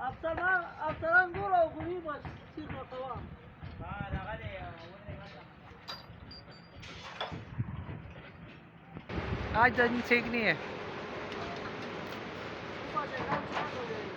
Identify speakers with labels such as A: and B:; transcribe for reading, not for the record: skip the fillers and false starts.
A: Aftaran gora guri bas sirma tawa.
B: आज जन ठीक नहीं है।
A: ऊपर से काम चला तो